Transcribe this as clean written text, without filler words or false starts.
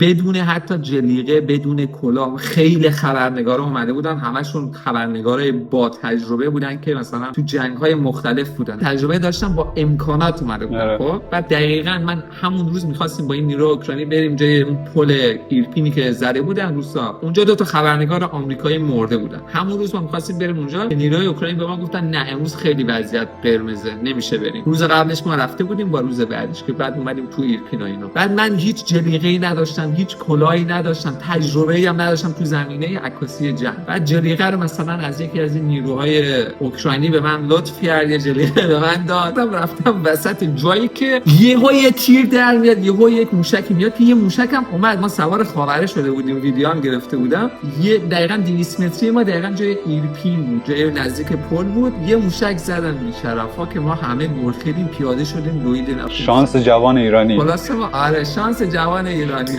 بدون حتی جلیقه، بدون کلاه. خیلی خبرنگارا اومده بودن، همشون خبرنگارای با تجربه بودن که مثلا تو جنگ‌های مختلف بودن، تجربه داشتن، با امکانات اومده بودن. خب بعد دقیقاً من همون روز می‌خواستیم با این نیروی اوکراینی بریم جای اون پل ایرپینی که زده بودن روسا، اونجا دو تا خبرنگار آمریکایی مرده بودن. همون روز ما می‌خواستیم بریم اونجا، نیروی اوکراینی به ما گفتن نه امروز خیلی وضعیت قرمزه، نمیشه بریم. روز قبلش ما رفته بودیم با روز بعدش که بعد اومدیم تو ایرپین و اینا. بعد من هیچ جلیقه‌ای نداشتم، هیچ کلاهی نداشتم، تجربه‌ای هم نداشتم تو زمینه عکاسی جنگ. بعد جلیقه رو مثلا از یکی از این نیروهای اوکراینی به من لطف کرد، یه جلیقه به من دادم، رفتم وسط جایی که یهو یه تیر در میاد، یهو یک موشکی میاد که یه موشکم اومد. ما سوار خاوره شده بودیم، ویدیو هم گرفته بودم. یه دقیقاً 200 متری ما دقیقاً جای ایرپین بود، جای نزدیک پل بود. یه موشک زدن بی‌شرفا که ما همه گرخیدیم، پیاده شدیم، دویدیم. شانس جوان ایرانی. خلاص ما شانس جوان ایرانی.